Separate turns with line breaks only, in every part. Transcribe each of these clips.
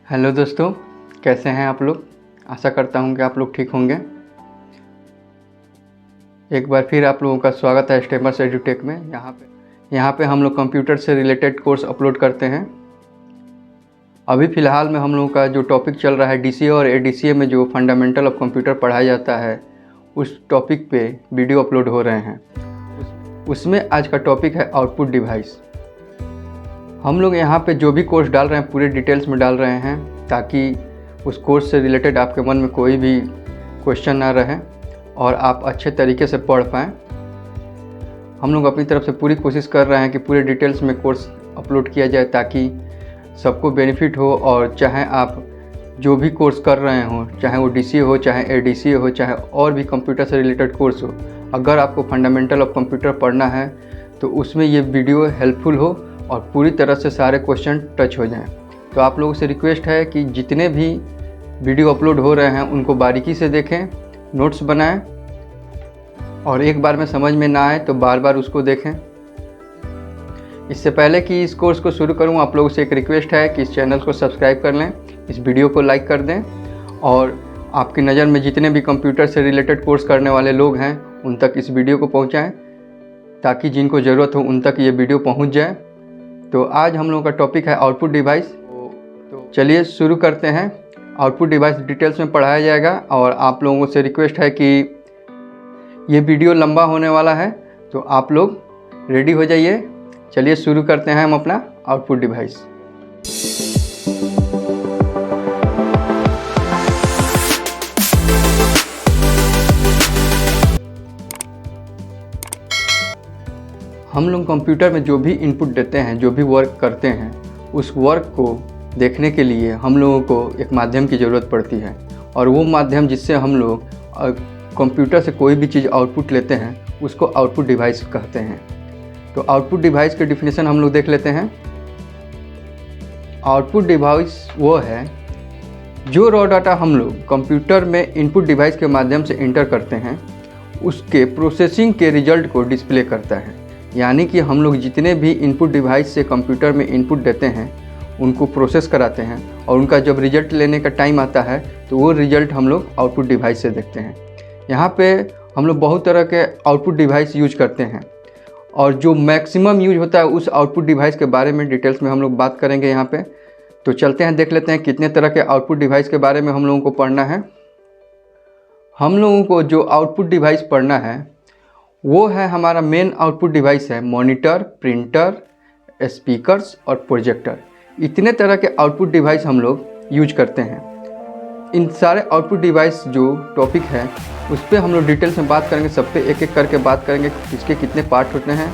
Hello दोस्तों, कैसे हैं आप लोग। आशा करता हूं कि आप लोग ठीक होंगे। एक बार फिर आप लोगों का स्वागत है स्टेमर्स एडुटेक में। यहाँ पे हम लोग कंप्यूटर से रिलेटेड कोर्स अपलोड करते हैं। अभी फ़िलहाल में हम लोगों का जो टॉपिक चल रहा है डीसीए और एडीसीए में जो फंडामेंटल ऑफ कंप्यूटर पढ़ाया जाता है, उस टॉपिक पे वीडियो अपलोड हो रहे हैं। उसमें आज का टॉपिक है आउटपुट डिवाइस। हम लोग यहाँ पे जो भी कोर्स डाल रहे हैं पूरे डिटेल्स में डाल रहे हैं, ताकि उस कोर्स से रिलेटेड आपके मन में कोई भी क्वेश्चन ना रहे और आप अच्छे तरीके से पढ़ पाएँ। हम लोग अपनी तरफ से पूरी कोशिश कर रहे हैं कि पूरे डिटेल्स में कोर्स अपलोड किया जाए, ताकि सबको बेनिफिट हो। और चाहे आप जो भी कोर्स कर रहे हों, चाहे वो डीसीए हो, चाहे एडीसीए हो, चाहे और भी कंप्यूटर से रिलेटेड कोर्स हो, अगर आपको फंडामेंटल ऑफ कंप्यूटर पढ़ना है तो उसमें ये वीडियो हेल्पफुल हो और पूरी तरह से सारे क्वेश्चन टच हो जाएं। तो आप लोगों से रिक्वेस्ट है कि जितने भी वीडियो अपलोड हो रहे हैं उनको बारीकी से देखें, नोट्स बनाएं, और एक बार में समझ में ना आए तो बार बार उसको देखें। इससे पहले कि इस कोर्स को शुरू करूं, आप लोगों से एक रिक्वेस्ट है कि इस चैनल को सब्सक्राइब कर लें, इस वीडियो को लाइक कर दें, और आपकी नज़र में जितने भी कंप्यूटर से रिलेटेड कोर्स करने वाले लोग हैं उन तक इस वीडियो को पहुंचाएं, ताकि जिनको ज़रूरत हो उन तक ये वीडियो पहुंच जाए। तो आज हम लोगों का टॉपिक है आउटपुट डिवाइस। तो चलिए शुरू करते हैं। आउटपुट डिवाइस डिटेल्स में पढ़ाया जाएगा, और आप लोगों से रिक्वेस्ट है कि ये वीडियो लंबा होने वाला है, तो आप लोग रेडी हो जाइए। चलिए शुरू करते हैं हम अपना आउटपुट डिवाइस। हम लोग कंप्यूटर में जो भी इनपुट देते हैं, जो भी वर्क करते हैं, उस वर्क को देखने के लिए हम लोगों को एक माध्यम की ज़रूरत पड़ती है। और वो माध्यम जिससे हम लोग कंप्यूटर से कोई भी चीज़ आउटपुट लेते हैं उसको आउटपुट डिवाइस कहते हैं। तो आउटपुट डिवाइस के डिफिनेशन हम लोग देख लेते हैं। आउटपुट डिवाइस वो है जो रॉ डाटा हम लोग कंप्यूटर में इनपुट डिवाइस के माध्यम से इंटर करते हैं, उसके प्रोसेसिंग के रिजल्ट को डिस्प्ले करता है। यानी कि हम लोग जितने भी इनपुट डिवाइस से कंप्यूटर में इनपुट देते हैं उनको प्रोसेस कराते हैं, और उनका जब रिजल्ट लेने का टाइम आता है तो वो रिजल्ट हम लोग आउटपुट डिवाइस से देखते हैं। यहाँ पे हम लोग बहुत तरह के आउटपुट डिवाइस यूज करते हैं, और जो मैक्सिमम यूज होता है उस आउटपुट डिवाइस के बारे में डिटेल्स में हम लोग बात करेंगे यहाँ पे। तो चलते हैं, देख लेते हैं कितने तरह के आउटपुट डिवाइस के बारे में हम लोगों को पढ़ना है। हम लोगों को जो आउटपुट डिवाइस पढ़ना है वो है, हमारा मेन आउटपुट डिवाइस है मॉनिटर, प्रिंटर, स्पीकर्स और प्रोजेक्टर। इतने तरह के आउटपुट डिवाइस हम लोग यूज करते हैं। इन सारे आउटपुट डिवाइस जो टॉपिक है उस पर हम लोग डिटेल्स में बात करेंगे, सब पे एक एक करके बात करेंगे। किसके कितने पार्ट होते हैं,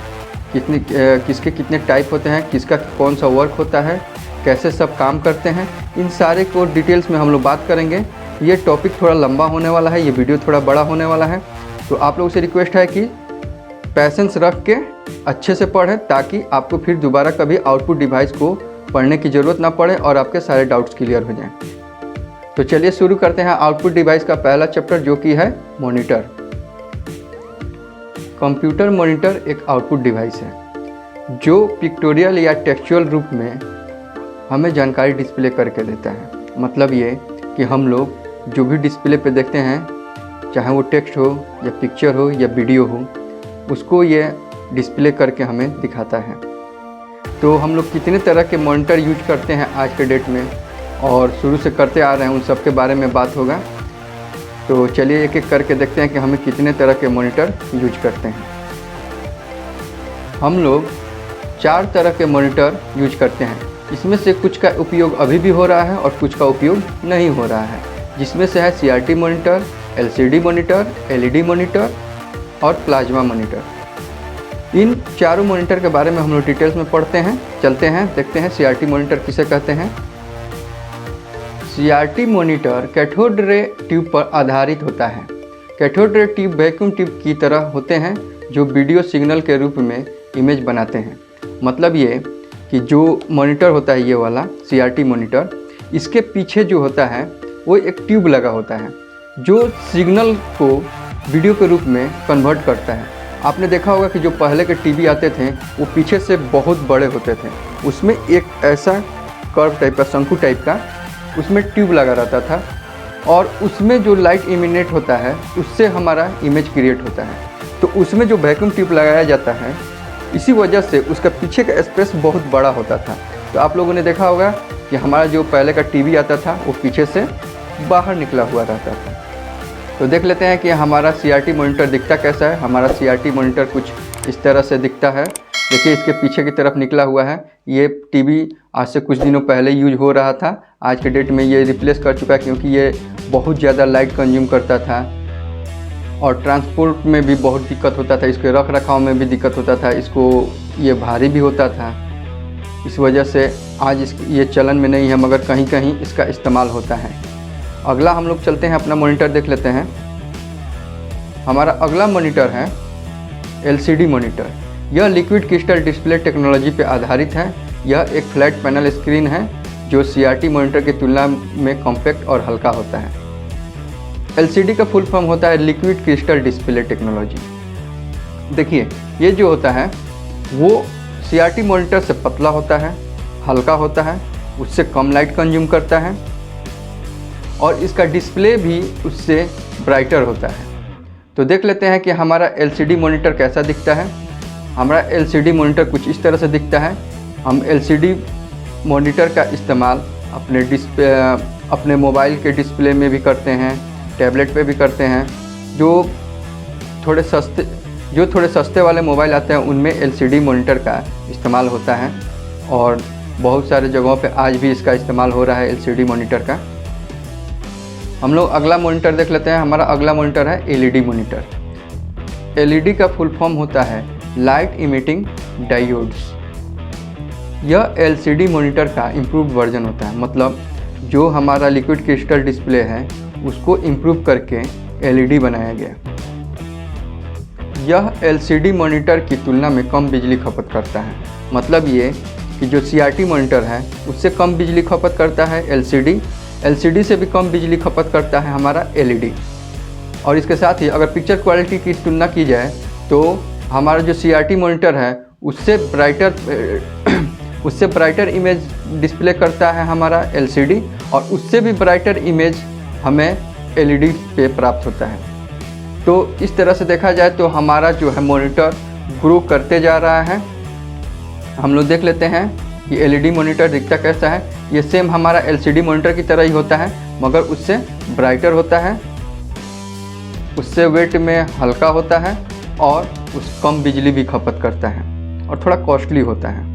किसके कितने टाइप होते हैं, किसका कौन सा वर्क होता है, कैसे सब काम करते हैं, इन सारे को डिटेल्स में हम लोग बात करेंगे। ये टॉपिक थोड़ा लंबा होने वाला है, ये वीडियो थोड़ा बड़ा होने वाला है, तो आप लोगों से रिक्वेस्ट है कि पैसेंस रख के अच्छे से पढ़ें, ताकि आपको फिर दोबारा कभी आउटपुट डिवाइस को पढ़ने की ज़रूरत ना पड़े और आपके सारे डाउट्स क्लियर हो जाएं। तो चलिए शुरू करते हैं आउटपुट डिवाइस का पहला चैप्टर, जो कि है मॉनिटर। कंप्यूटर मॉनिटर एक आउटपुट डिवाइस है जो पिक्टोरियल या टेक्सचुअल रूप में हमें जानकारी डिस्प्ले करके देता है। मतलब ये कि हम लोग जो भी डिस्प्ले पे देखते हैं, चाहे वो टेक्स्ट हो या पिक्चर हो या वीडियो हो, उसको ये डिस्प्ले करके हमें दिखाता है। तो हम लोग कितने तरह के मॉनिटर यूज करते हैं आज के डेट में, और शुरू से करते आ रहे हैं, उन सब के बारे में बात होगा। तो चलिए एक एक करके देखते हैं कि हमें कितने तरह के मॉनिटर यूज करते हैं। हम लोग 4 तरह के मॉनिटर यूज करते हैं। इसमें से कुछ का उपयोग अभी भी हो रहा है और कुछ का उपयोग नहीं हो रहा है, जिसमें से है CRT monitor, LCD monitor, LED monitor और प्लाज्मा मॉनिटर। इन चारों मॉनिटर के बारे में हम लोग डिटेल्स में पढ़ते हैं। चलते हैं, देखते हैं CRT मॉनिटर किसे कहते हैं। CRT monitor cathode ray tube पर आधारित होता है। Cathode ray tube vacuum tube की तरह होते हैं जो वीडियो सिग्नल के रूप में इमेज बनाते हैं। मतलब ये कि जो मॉनिटर होता है, ये वाला CRT मॉनिटर, इसके पीछे जो होता है वो एक ट्यूब लगा होता है जो सिग्नल को वीडियो के रूप में कन्वर्ट करता है। आपने देखा होगा कि जो पहले के टीवी आते थे वो पीछे से बहुत बड़े होते थे, उसमें एक ऐसा कर्व टाइप का, शंकु टाइप का उसमें ट्यूब लगा रहता था और उसमें जो लाइट इमिनेट होता है उससे हमारा इमेज क्रिएट होता है। तो उसमें जो वैक्यूम ट्यूब लगाया जाता है, इसी वजह से उसका पीछे का स्पेस बहुत बड़ा होता था। तो आप लोगों ने देखा होगा कि हमारा जो पहले का टीवी आता था वो पीछे से बाहर निकला हुआ रहता था। तो देख लेते हैं कि हमारा CRT मॉनिटर दिखता कैसा है। हमारा CRT मॉनिटर कुछ इस तरह से दिखता है। देखिए इसके पीछे की तरफ निकला हुआ है। ये टीवी आज से कुछ दिनों पहले यूज हो रहा था, आज के डेट में ये रिप्लेस कर चुका है क्योंकि ये बहुत ज़्यादा लाइट कंज्यूम करता था और ट्रांसपोर्ट में भी बहुत दिक्कत होता था, इसके रख रखाव में भी दिक्कत होता था, इसको ये भारी भी होता था। इस वजह से आज ये चलन में नहीं है, मगर कहीं कहीं इसका इस्तेमाल होता है। अगला हम लोग चलते हैं, अपना मॉनिटर देख लेते हैं। हमारा अगला मॉनिटर है LCD मॉनिटर। यह लिक्विड क्रिस्टल डिस्प्ले टेक्नोलॉजी पर आधारित है। यह एक फ्लैट पैनल स्क्रीन है जो CRT मॉनिटर की तुलना में कॉम्पैक्ट और हल्का होता है। LCD का फुल फॉर्म होता है लिक्विड क्रिस्टल डिस्प्ले टेक्नोलॉजी। देखिए ये जो होता है वो CRT मॉनिटर से पतला होता है, हल्का होता है, उससे कम लाइट कंज्यूम करता है और इसका डिस्प्ले भी उससे ब्राइटर होता है। तो देख लेते हैं कि हमारा LCD मॉनिटर कैसा दिखता है। हमारा LCD मॉनिटर कुछ इस तरह से दिखता है। हम LCD मॉनिटर का इस्तेमाल अपने मोबाइल के डिस्प्ले में भी करते हैं, टैबलेट पे भी करते हैं। जो थोड़े सस्ते वाले मोबाइल आते हैं उनमें LCD मॉनिटर का इस्तेमाल होता है और बहुत सारे जगहों पे आज भी इसका इस्तेमाल हो रहा है LCD मॉनिटर का। हम लोग अगला मॉनिटर देख लेते हैं। हमारा अगला मॉनिटर है LED मॉनिटर। LED का फुल फॉर्म होता है लाइट इमिटिंग डायोड्स। यह LCD मॉनिटर का इम्प्रूव्ड वर्जन होता है, मतलब जो हमारा लिक्विड क्रिस्टल डिस्प्ले है उसको इम्प्रूव करके LED बनाया गया। यह LCD मॉनिटर की तुलना में कम बिजली खपत करता है। मतलब ये कि जो CRT मॉनिटर है उससे कम बिजली खपत करता है LCD से भी कम बिजली खपत करता है हमारा LED। और इसके साथ ही अगर पिक्चर क्वालिटी की तुलना की जाए तो हमारा जो CRT मॉनिटर है उससे ब्राइटर इमेज डिस्प्ले करता है हमारा LCD और उससे भी ब्राइटर इमेज हमें LED पे प्राप्त होता है। तो इस तरह से देखा जाए तो हमारा जो है मॉनिटर ग्रो करते जा रहा है। हम लोग देख लेते हैं कि LED मॉनिटर दिखता कैसा है। ये सेम हमारा LCD मॉनिटर की तरह ही होता है, मगर उससे ब्राइटर होता है, उससे वेट में हल्का होता है और कम बिजली भी खपत करता है और थोड़ा कॉस्टली होता है।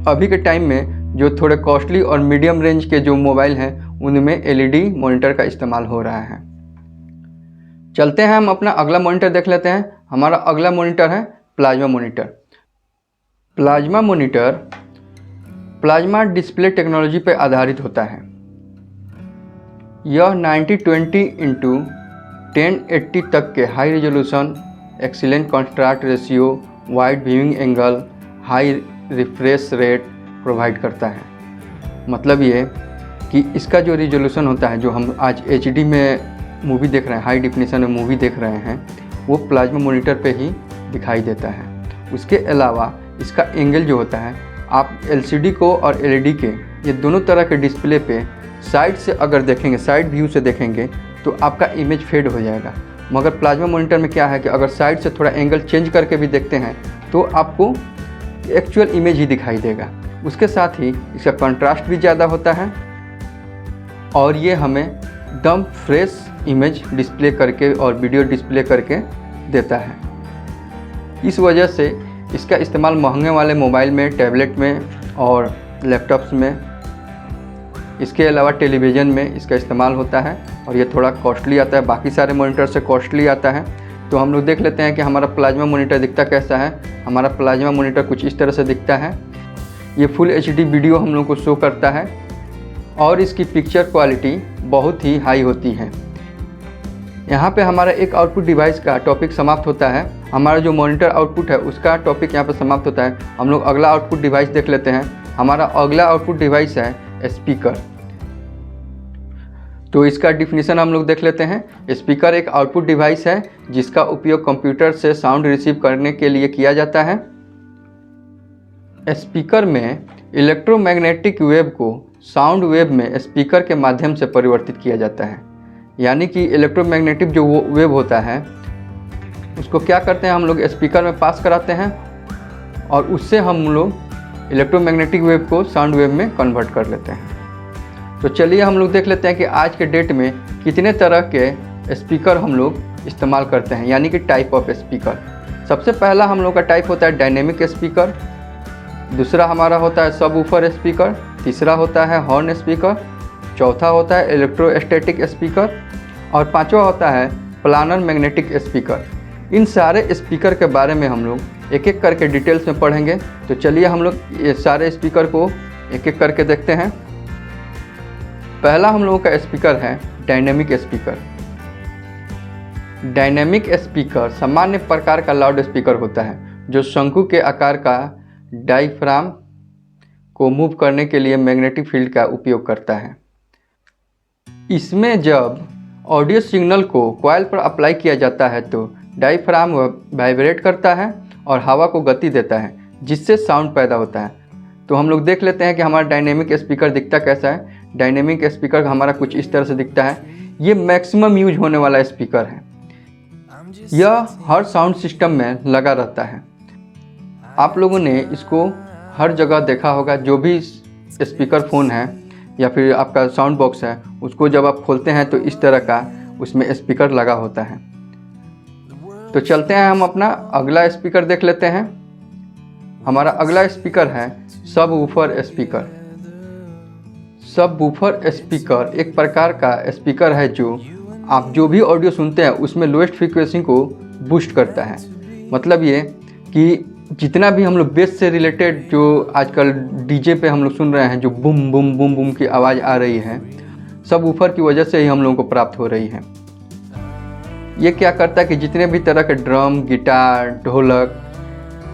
अभी के टाइम में जो थोड़े कॉस्टली और मीडियम रेंज के जो मोबाइल हैं उनमें LED मॉनिटर का इस्तेमाल हो रहा है। चलते हैं हम अपना अगला मॉनिटर देख लेते हैं। हमारा अगला मॉनिटर है plasma monitor. Plasma monitor plasma display technology पर आधारित होता है। यह 9020x1080 तक के high resolution, excellent contrast ratio, wide viewing angle, high refresh rate provide करता है। मतलब ये कि इसका जो रिजोल्यूशन होता है, जो हम आज HD में मूवी देख रहे हैं, हाई डिफिनीशन में मूवी देख रहे हैं, वो प्लाज्मा मॉनिटर पे ही दिखाई देता है। उसके अलावा इसका एंगल जो होता है, आप LCD को और LED के ये दोनों तरह के डिस्प्ले पे साइड से अगर देखेंगे, साइड व्यू से देखेंगे तो आपका इमेज फेड हो जाएगा। मगर प्लाज्मा मॉनिटर में क्या है कि अगर साइड से थोड़ा एंगल चेंज करके भी देखते हैं तो आपको एक्चुअल इमेज ही दिखाई देगा। उसके साथ ही इसका कंट्रास्ट भी ज़्यादा होता है और ये हमें एकदम फ्रेश इमेज डिस्प्ले करके और वीडियो डिस्प्ले करके देता है। इस वजह से इसका इस्तेमाल महंगे वाले मोबाइल में, टैबलेट में और लैपटॉप्स में, इसके अलावा टेलीविज़न में इसका इस्तेमाल होता है और ये थोड़ा कॉस्टली आता है, बाकी सारे मॉनिटर से कॉस्टली आता है। तो हम लोग देख लेते हैं कि हमारा प्लाज्मा मॉनिटर दिखता कैसा है। हमारा प्लाज्मा मॉनिटर कुछ इस तरह से दिखता है। ये फुल HD वीडियो हम लोग को शो करता है और इसकी पिक्चर क्वालिटी बहुत ही हाई होती है। यहाँ पे हमारा एक आउटपुट डिवाइस का टॉपिक समाप्त होता है। हमारा जो मॉनिटर आउटपुट है उसका टॉपिक यहाँ पे समाप्त होता है। हम लोग अगला आउटपुट डिवाइस देख लेते हैं। हमारा अगला आउटपुट डिवाइस है स्पीकर। तो इसका डिफिनीशन हम लोग देख लेते हैं। स्पीकर एक आउटपुट डिवाइस है जिसका उपयोग कंप्यूटर से साउंड रिसीव करने के लिए किया जाता है। स्पीकर में इलेक्ट्रोमैग्नेटिक वेव को साउंड वेव में स्पीकर के माध्यम से परिवर्तित किया जाता है। यानी कि इलेक्ट्रोमैग्नेटिक जो वेव होता है उसको क्या करते हैं हम लोग स्पीकर में पास कराते हैं और उससे हम लोग इलेक्ट्रोमैग्नेटिक वेव को साउंड वेव में कन्वर्ट कर लेते हैं। तो चलिए हम लोग देख लेते हैं कि आज के डेट में कितने तरह के स्पीकर हम लोग इस्तेमाल करते हैं, यानी कि टाइप ऑफ स्पीकर। सबसे पहला हम लोग का टाइप होता है डायनेमिक स्पीकर, दूसरा हमारा होता है सबवूफर स्पीकर, तीसरा होता है हॉर्न स्पीकर, चौथा होता है इलेक्ट्रोस्टैटिक स्पीकर और पांचवा होता है प्लानर मैग्नेटिक स्पीकर। इन सारे स्पीकर के बारे में हम लोग एक एक करके डिटेल्स में पढ़ेंगे। तो चलिए हम लोग ये सारे स्पीकर को एक एक करके देखते हैं। पहला हम लोगों का स्पीकर है डायनेमिक स्पीकर। डायनेमिक स्पीकर सामान्य प्रकार का लाउड स्पीकर होता है जो शंकु के आकार का डायफ्राम को मूव करने के लिए मैग्नेटिक फील्ड का उपयोग करता है। इसमें जब ऑडियो सिग्नल को कॉइल पर अप्लाई किया जाता है तो डायफ्राम वाइब्रेट करता है और हवा को गति देता है जिससे साउंड पैदा होता है। तो हम लोग देख लेते हैं कि हमारा डायनेमिक स्पीकर दिखता कैसा है। डायनेमिक स्पीकर हमारा कुछ इस तरह से दिखता है। ये मैक्सिमम यूज होने वाला स्पीकर है। यह हर साउंड सिस्टम में लगा रहता है। आप लोगों ने इसको हर जगह देखा होगा। जो भी स्पीकर फ़ोन है या फिर आपका साउंड बॉक्स है उसको जब आप खोलते हैं तो इस तरह का उसमें स्पीकर लगा होता है। तो चलते हैं हम अपना अगला स्पीकर देख लेते हैं। हमारा अगला स्पीकर है सबवूफर स्पीकर। सबवूफर स्पीकर एक प्रकार का स्पीकर है जो आप जो भी ऑडियो सुनते हैं उसमें लोएस्ट फ्रीक्वेंसी को बूस्ट करता है। मतलब ये कि जितना भी हम लोग बेस से रिलेटेड जो आजकल डीजे पे हम लोग सुन रहे हैं जो बूम बूम बूम बूम की आवाज़ आ रही है सबवूफर की वजह से ही हम लोगों को प्राप्त हो रही है। ये क्या करता है कि जितने भी तरह के ड्रम, गिटार, ढोलक,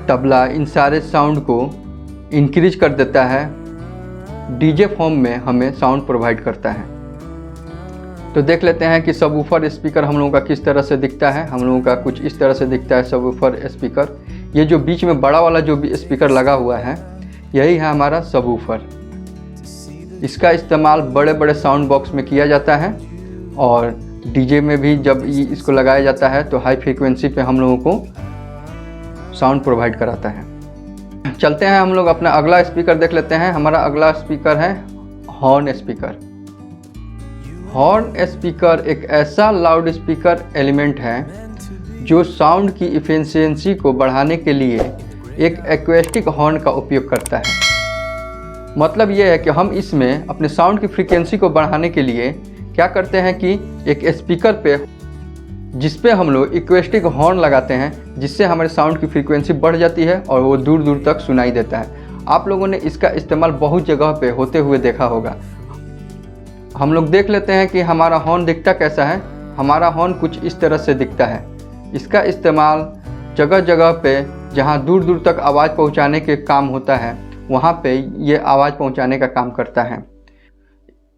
तबला, इन सारे साउंड को इंक्रीज कर देता है। डीजे फॉर्म में हमें साउंड प्रोवाइड करता है। तो देख लेते हैं कि सबवूफर स्पीकर हम लोगों का किस तरह से दिखता है। हम लोगों का कुछ इस तरह से दिखता है सबवूफर स्पीकर। ये जो बीच में बड़ा वाला जो भी स्पीकर लगा हुआ है यही है हमारा सबवूफर। इसका इस्तेमाल बड़े बड़े साउंड बॉक्स में किया जाता है और डीजे में भी जब इसको लगाया जाता है तो हाई फ्रीक्वेंसी पे हम लोगों को साउंड प्रोवाइड कराता है। चलते हैं हम लोग अपना अगला स्पीकर देख लेते हैं। हमारा अगला स्पीकर है हॉर्न स्पीकर। हॉर्न स्पीकर एक ऐसा लाउड स्पीकर एलिमेंट है जो साउंड की इफिशियंसी को बढ़ाने के लिए एक एक्वेस्टिक हॉर्न का उपयोग करता है। मतलब ये है कि हम इसमें अपने साउंड की फ्रीक्वेंसी को बढ़ाने के लिए क्या करते हैं कि एक स्पीकर पे जिस पे हम लोग एक्वेस्टिक हॉर्न लगाते हैं जिससे हमारे साउंड की फ्रीक्वेंसी बढ़ जाती है और वो दूर दूर तक सुनाई देता है। आप लोगों ने इसका इस्तेमाल बहुत जगह पे होते हुए देखा होगा। हम लोग देख लेते हैं कि हमारा हॉर्न दिखता कैसा है। हमारा हॉर्न कुछ इस तरह से दिखता है। इसका इस्तेमाल जगह जगह पे जहाँ दूर दूर तक आवाज़ पहुँचाने के काम होता है वहाँ पे ये आवाज़ पहुँचाने का काम करता है।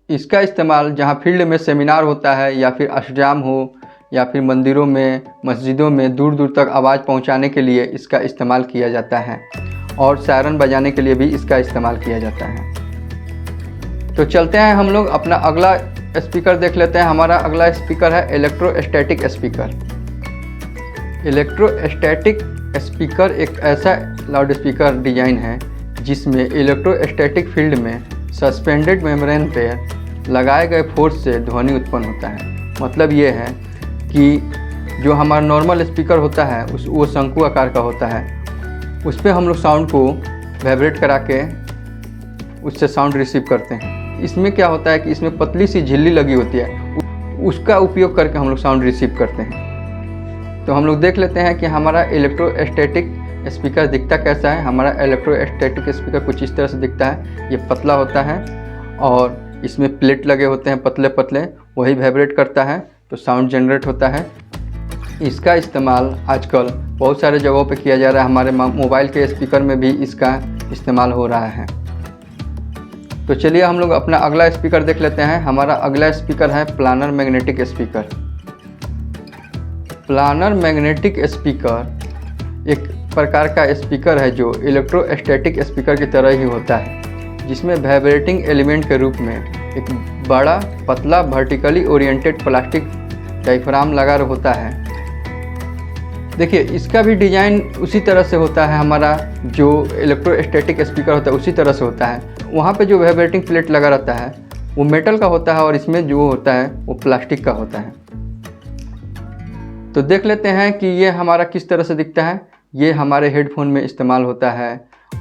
इसका इस्तेमाल जहाँ फील्ड में सेमिनार होता है या फिर अष्टजाम हो या फिर मंदिरों में, मस्जिदों में दूर दूर तक आवाज़ पहुँचाने के लिए इसका इस्तेमाल किया जाता है और सायरन बजाने के लिए भी इसका इस्तेमाल किया जाता है। तो चलते हैं हम लोग अपना अगला स्पीकर देख लेते हैं। हमारा अगला स्पीकर है इलेक्ट्रोस्टैटिक स्पीकर। इलेक्ट्रोस्टैटिक स्पीकर एक ऐसा लाउड स्पीकर डिज़ाइन है जिसमें इलेक्ट्रोस्टैटिक फील्ड में सस्पेंडेड मेम्ब्रेन पे लगाए गए फोर्स से ध्वनि उत्पन्न होता है। मतलब ये है कि जो हमारा नॉर्मल स्पीकर होता है वो शंकु आकार का होता है। उस पर हम लोग साउंड को वाइब्रेट करा के उससे साउंड रिसीव करते हैं। इसमें क्या होता है कि इसमें पतली सी झिल्ली लगी होती है, उसका उपयोग करके हम लोग साउंड रिसीव करते हैं। तो हम लोग देख लेते हैं कि हमारा इलेक्ट्रोस्टैटिक स्पीकर दिखता कैसा है। हमारा इलेक्ट्रोस्टैटिक स्पीकर कुछ इस तरह से दिखता है। ये पतला होता है और इसमें प्लेट लगे होते हैं पतले पतले, वही वाइब्रेट करता है तो साउंड जनरेट होता है। इसका इस्तेमाल आजकल बहुत सारे जगहों पे किया जा रहा है। हमारे मोबाइल के स्पीकर में भी इसका इस्तेमाल हो रहा है। तो चलिए हम लोग अपना अगला स्पीकर देख लेते हैं। हमारा अगला स्पीकर है planar magnetic speaker. Planar magnetic speaker एक प्रकार का स्पीकर है जो इलेक्ट्रोस्टैटिक स्पीकर की तरह ही होता है। जिसमें वाइब्रेटिंग एलिमेंट के रूप में एक बड़ा पतला वर्टिकली ओरिएंटेड प्लास्टिक डायफ्राम लगा होता है। देखिए इसका भी डिज़ाइन उसी तरह से होता है, हमारा जो इलेक्ट्रोस्टैटिक स्पीकर होता है उसी तरह से होता है। वहाँ पे जो वाइब्रेटिंग प्लेट लगा रहता है वो मेटल का होता है और इसमें जो होता है वो प्लास्टिक का होता है। तो देख लेते हैं कि ये हमारा किस तरह से दिखता है। ये हमारे हेडफोन में इस्तेमाल होता है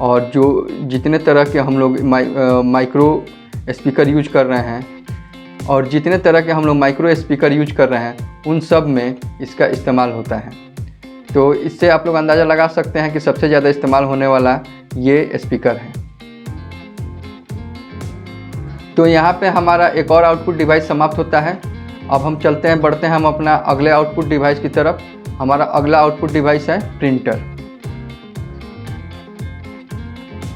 और जो जितने तरह के हम लोग माइक्रो स्पीकर यूज कर रहे हैं और जितने तरह के हम लोग माइक्रो स्पीकर यूज कर रहे हैं उन सब में इसका इस्तेमाल होता है। तो इससे आप लोग अंदाज़ा लगा सकते हैं कि सबसे ज़्यादा इस्तेमाल होने वाला ये स्पीकर है। तो यहाँ पे हमारा एक और आउटपुट डिवाइस समाप्त होता है। अब हम चलते हैं, बढ़ते हैं हम अपना अगले आउटपुट डिवाइस की तरफ। हमारा अगला आउटपुट डिवाइस है प्रिंटर।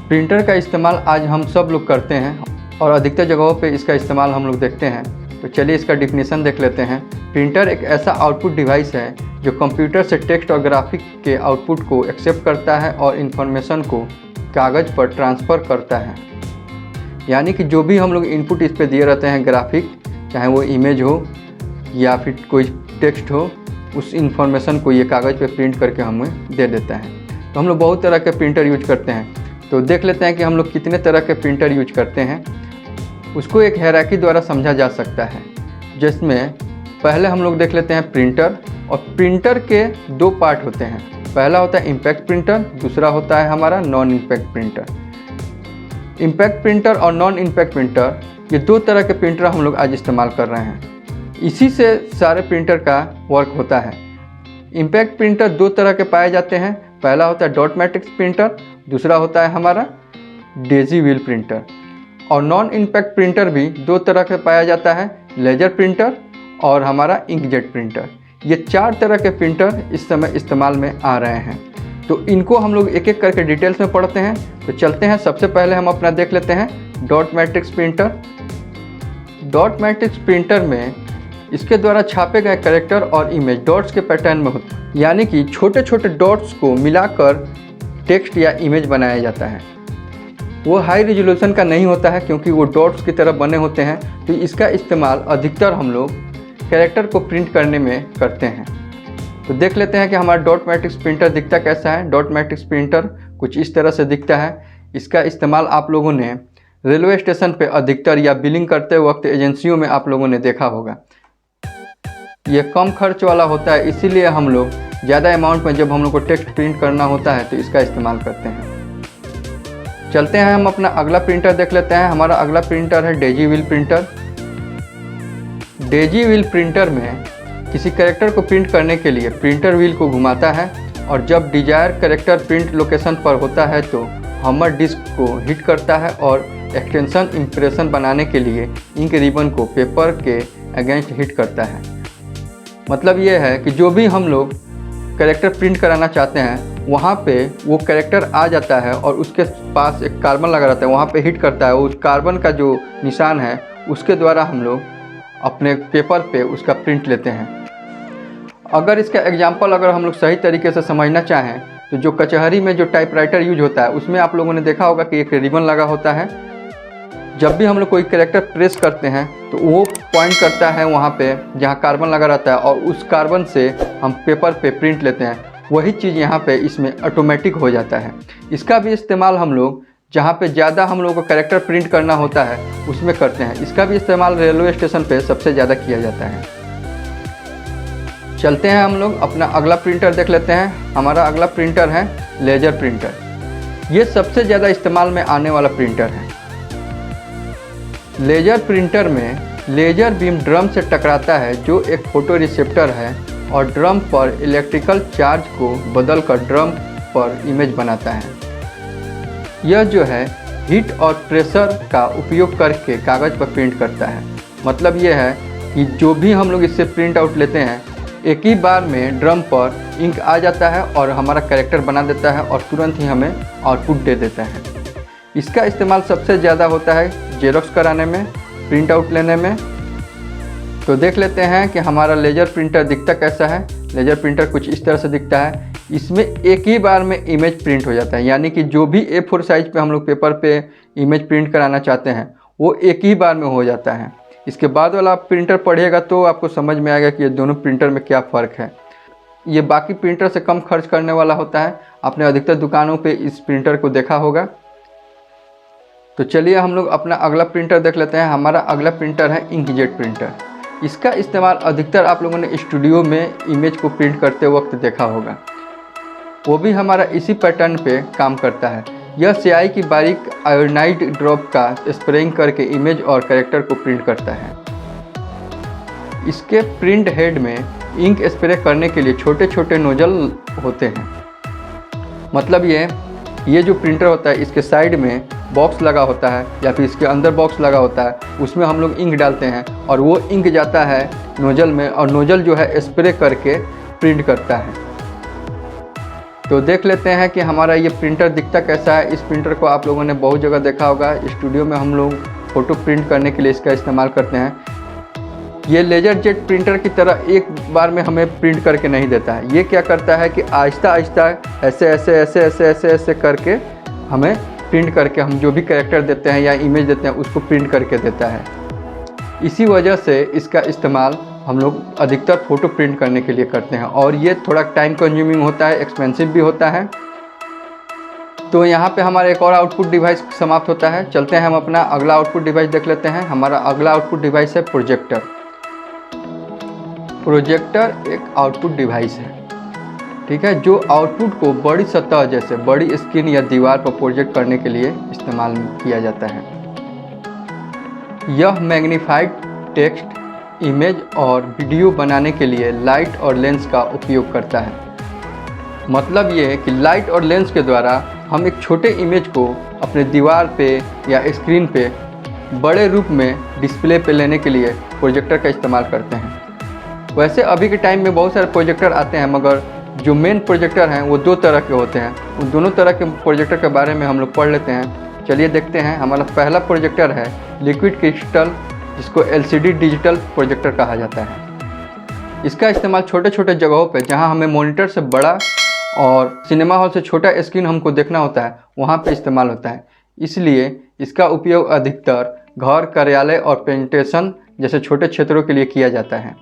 प्रिंटर का इस्तेमाल आज हम सब लोग करते हैं और अधिकतर जगहों पे इसका इस्तेमाल हम लोग देखते हैं। तो चलिए इसका डिफिनीशन देख लेते हैं। प्रिंटर एक ऐसा आउटपुट डिवाइस है जो कंप्यूटर से टेक्स्ट और ग्राफिक के आउटपुट को एक्सेप्ट करता है और इन्फॉर्मेशन को कागज़ पर ट्रांसफ़र करता है। यानी कि जो भी हम लोग इनपुट इस पर दिए रहते हैं, ग्राफिक चाहे वो इमेज हो या फिर कोई टेक्स्ट हो, उस इन्फॉर्मेशन को ये कागज़ पे प्रिंट करके हमें दे देता है। तो हम लोग बहुत तरह के प्रिंटर यूज करते हैं। तो देख लेते हैं कि हम लोग कितने तरह के प्रिंटर यूज करते हैं। उसको एक हायरार्की द्वारा समझा जा सकता है, जिसमें पहले हम लोग देख लेते हैं प्रिंटर। और प्रिंटर के दो पार्ट होते हैं। पहला होता है इम्पैक्ट प्रिंटर, दूसरा होता है हमारा non impact printer. Impact printer और नॉन इम्पैक्ट प्रिंटर, ये दो तरह के प्रिंटर हम लोग आज इस्तेमाल कर रहे हैं। इसी से सारे प्रिंटर का वर्क होता है। इम्पैक्ट प्रिंटर दो तरह के पाए जाते हैं। पहला होता है डॉट मैट्रिक्स प्रिंटर, दूसरा होता है हमारा डेजी व्हील प्रिंटर। और नॉन इम्पैक्ट प्रिंटर भी दो तरह के पाया जाता है, लेजर प्रिंटर और हमारा इंकजेट प्रिंटर। ये चार तरह के प्रिंटर इस समय इस्तेमाल में आ रहे हैं। तो इनको हम लोग एक एक करके डिटेल्स में पढ़ते हैं। तो चलते हैं, सबसे पहले हम अपना देख लेते हैं dot matrix printer. Dot matrix printer में इसके द्वारा छापे गए कैरेक्टर और इमेज डॉट्स के पैटर्न में होते हैं, यानी कि छोटे छोटे डॉट्स को मिलाकर टेक्स्ट या इमेज बनाया जाता है। वो हाई रेजोल्यूशन का नहीं होता है क्योंकि वो डॉट्स की तरह बने होते हैं। तो इसका इस्तेमाल अधिकतर हम लोग कैरेक्टर को प्रिंट करने में करते हैं। तो देख लेते हैं कि हमारा डॉट मैट्रिक्स प्रिंटर दिखता कैसा है। डॉट मैट्रिक्स प्रिंटर कुछ इस तरह से दिखता है। इसका इस्तेमाल आप लोगों ने रेलवे स्टेशन पे अधिकतर या बिलिंग करते वक्त एजेंसियों में आप लोगों ने देखा होगा। ये कम खर्च वाला होता है, इसीलिए हम लोग ज़्यादा अमाउंट में जब हम लोग को टेक्स्ट प्रिंट करना होता है तो इसका इस्तेमाल करते हैं। चलते हैं हम अपना अगला प्रिंटर देख लेते हैं। हमारा अगला प्रिंटर है Daisy wheel printer. Daisy wheel printer में किसी कैरेक्टर को प्रिंट करने के लिए प्रिंटर व्हील को घुमाता है और जब डिजायर कैरेक्टर प्रिंट लोकेशन पर होता है तो हमर डिस्क को हिट करता है और एक्सटेंशन इम्प्रेशन बनाने के लिए इंक रिबन को पेपर के अगेंस्ट हिट करता है। मतलब ये है कि जो भी हम लोग कैरेक्टर प्रिंट कराना चाहते हैं वहाँ पे वो कैरेक्टर आ जाता है और उसके पास एक कार्बन लगा रहता है, वहाँ पे हिट करता है। उस कार्बन का जो निशान है उसके द्वारा हम लोग अपने पेपर पे उसका प्रिंट लेते हैं। अगर इसका एग्जाम्पल अगर हम लोग सही तरीके से समझना चाहें तो जो कचहरी में जो टाइपराइटर यूज होता है उसमें आप लोगों ने देखा होगा कि एक रिबन लगा होता है। जब भी हम लोग कोई कैरेक्टर प्रेस करते हैं तो वो पॉइंट करता है वहाँ पे जहाँ कार्बन लगा रहता है और उस कार्बन से हम पेपर पे प्रिंट लेते हैं। वही चीज़ यहाँ पे इसमें ऑटोमेटिक हो जाता है। इसका भी इस्तेमाल हम लोग जहाँ पे ज़्यादा हम लोगों को कैरेक्टर प्रिंट करना होता है उसमें करते हैं। इसका भी इस्तेमाल रेलवे स्टेशन पे सबसे ज़्यादा किया जाता है। चलते हैं हम लोग अपना अगला प्रिंटर देख लेते हैं। हमारा अगला प्रिंटर है लेजर प्रिंटर। ये सबसे ज़्यादा इस्तेमाल में आने वाला प्रिंटर है। लेजर प्रिंटर में लेजर बीम ड्रम से टकराता है जो एक फोटो रिसेप्टर है और ड्रम पर इलेक्ट्रिकल चार्ज को बदलकर ड्रम पर इमेज बनाता है। यह जो है हीट और प्रेशर का उपयोग करके कागज़ पर प्रिंट करता है। मतलब यह है कि जो भी हम लोग इससे प्रिंट आउट लेते हैं एक ही बार में ड्रम पर इंक आ जाता है और हमारा कैरेक्टर बना देता है और तुरंत ही हमें आउटपुट दे देता है। इसका इस्तेमाल सबसे ज़्यादा होता है जेरोक्स कराने में, प्रिंट आउट लेने में। तो देख लेते हैं कि हमारा लेजर प्रिंटर दिखता कैसा है। लेजर प्रिंटर कुछ इस तरह से दिखता है। इसमें एक ही बार में इमेज प्रिंट हो जाता है, यानी कि जो भी A4 साइज पे हम लोग पेपर पे इमेज प्रिंट कराना चाहते हैं वो एक ही बार में हो जाता है। इसके बाद वाला आप प्रिंटर पढ़िएगा तो आपको समझ में आएगा कि ये दोनों प्रिंटर में क्या फ़र्क है। ये बाकी प्रिंटर से कम खर्च करने वाला होता है। आपने अधिकतर दुकानों पे इस प्रिंटर को देखा होगा। तो चलिए हम लोग अपना अगला प्रिंटर देख लेते हैं। हमारा अगला प्रिंटर है इंकजेट प्रिंटर। इसका इस्तेमाल अधिकतर आप लोगों ने स्टूडियो में इमेज को प्रिंट करते वक्त देखा होगा। वो भी हमारा इसी पैटर्न पे काम करता है। यह स्याही की बारीक आयोनाइड ड्रॉप का स्प्रेइंग करके इमेज और कैरेक्टर को प्रिंट करता है। इसके प्रिंट हेड में इंक स्प्रे करने के लिए छोटे छोटे नोजल होते हैं। मतलब ये जो प्रिंटर होता है इसके साइड में बॉक्स लगा होता है या फिर इसके अंदर बॉक्स लगा होता है, उसमें हम लोग इंक डालते हैं और वो इंक जाता है नोजल में और नोजल जो है स्प्रे करके प्रिंट करता है। तो देख लेते हैं कि हमारा ये प्रिंटर दिखता कैसा है। इस प्रिंटर को आप लोगों ने बहुत जगह देखा होगा। स्टूडियो में हम लोग फ़ोटो प्रिंट करने के लिए इसका इस्तेमाल करते हैं। ये लेज़र जेट प्रिंटर की तरह एक बार में हमें प्रिंट करके नहीं देता है। ये क्या करता है कि आहिस्ता आहिस्ता ऐसे ऐसे ऐसे ऐसे ऐसे ऐसे करके हमें प्रिंट करके हम जो भी कैरेक्टर देते हैं या इमेज देते हैं उसको प्रिंट करके देता है। इसी वजह से इसका इस्तेमाल हम लोग अधिकतर फ़ोटो प्रिंट करने के लिए करते हैं और ये थोड़ा टाइम कंज्यूमिंग होता है, एक्सपेंसिव भी होता है। तो यहाँ पे हमारा एक और आउटपुट डिवाइस समाप्त होता है। चलते हैं हम अपना अगला आउटपुट डिवाइस देख लेते हैं। हमारा अगला आउटपुट डिवाइस है प्रोजेक्टर। प्रोजेक्टर एक आउटपुट डिवाइस है, ठीक है, जो आउटपुट को बड़ी सतह जैसे बड़ी स्क्रीन या दीवार पर प्रोजेक्ट करने के लिए इस्तेमाल किया जाता है। यह मैग्नीफाइड टेक्स्ट, इमेज और वीडियो बनाने के लिए लाइट और लेंस का उपयोग करता है। मतलब ये है कि लाइट और लेंस के द्वारा हम एक छोटे इमेज को अपने दीवार पे या स्क्रीन पे बड़े रूप में डिस्प्ले पे लेने के लिए प्रोजेक्टर का इस्तेमाल करते हैं। वैसे अभी के टाइम में बहुत सारे प्रोजेक्टर आते हैं, मगर जो मेन प्रोजेक्टर हैं वो दो तरह के होते हैं। उन दोनों तरह के प्रोजेक्टर के बारे में हम लोग पढ़ लेते हैं। चलिए देखते हैं। हमारा पहला प्रोजेक्टर है लिक्विड क्रिस्टल, जिसको LCD डिजिटल प्रोजेक्टर कहा जाता है। इसका इस्तेमाल छोटे छोटे जगहों पे जहां हमें मॉनिटर से बड़ा और सिनेमा हॉल से छोटा स्क्रीन हमको देखना होता है वहां पे इस्तेमाल होता है। इसलिए इसका उपयोग अधिकतर घर, कार्यालय और प्रेजेंटेशन जैसे छोटे क्षेत्रों के लिए किया जाता है।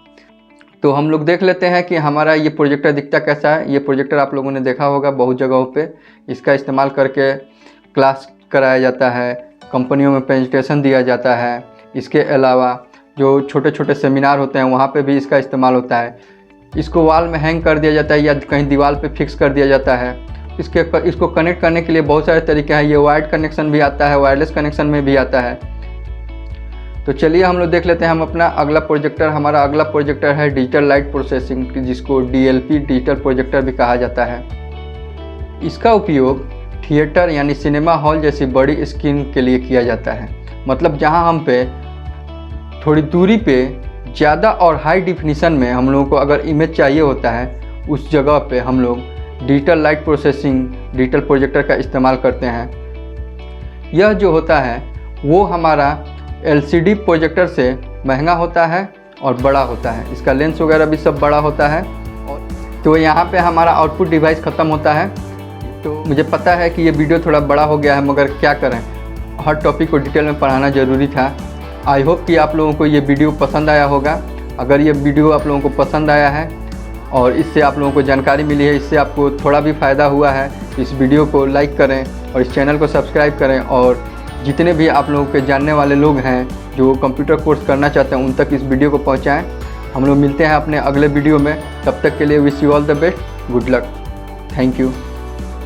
तो हम लोग देख लेते हैं कि हमारा ये प्रोजेक्टर दिखता कैसा है। ये प्रोजेक्टर आप लोगों ने देखा होगा बहुत जगहों पे। इसका इस्तेमाल करके क्लास कराया जाता है, कंपनियों में प्रेजेंटेशन दिया जाता है। इसके अलावा जो छोटे छोटे सेमिनार होते हैं वहाँ पे भी इसका इस्तेमाल होता है। इसको वॉल में हैंग कर दिया जाता है या कहीं दीवार पे फिक्स कर दिया जाता है। इसको कनेक्ट करने के लिए बहुत सारे तरीके हैं। ये वायर्ड कनेक्शन भी आता है, वायरलेस कनेक्शन में भी आता है। तो चलिए हम लोग देख लेते हैं हम अपना अगला प्रोजेक्टर। हमारा अगला प्रोजेक्टर है डिजिटल लाइट प्रोसेसिंग, जिसको DLP डिजिटल प्रोजेक्टर भी कहा जाता है। इसका उपयोग थिएटर यानी सिनेमा हॉल जैसी बड़ी स्क्रीन के लिए किया जाता है। मतलब जहां हम पे थोड़ी दूरी पे ज़्यादा और हाई डिफिनीशन में हम लोगों को अगर इमेज चाहिए होता है, उस जगह पे हम लोग digital light processing digital projector का इस्तेमाल करते हैं। यह जो होता है वो हमारा LCD प्रोजेक्टर से महंगा होता है और बड़ा होता है। इसका लेंस वगैरह भी सब बड़ा होता है। तो यहाँ पे हमारा आउटपुट डिवाइस ख़त्म होता है। तो मुझे पता है कि ये वीडियो थोड़ा बड़ा हो गया है, मगर क्या करें, हर टॉपिक को डिटेल में पढ़ाना ज़रूरी था। आई होप कि आप लोगों को ये वीडियो पसंद आया होगा। अगर ये वीडियो आप लोगों को पसंद आया है और इससे आप लोगों को जानकारी मिली है, इससे आपको थोड़ा भी फ़ायदा हुआ है, इस वीडियो को लाइक करें और इस चैनल को सब्सक्राइब करें। और जितने भी आप लोगों के जानने वाले लोग हैं जो कंप्यूटर कोर्स करना चाहते हैं, उन तक इस वीडियो को पहुँचाएँ। हम लोग मिलते हैं अपने अगले वीडियो में। तब तक के लिए wish you all the best, good luck, thank you.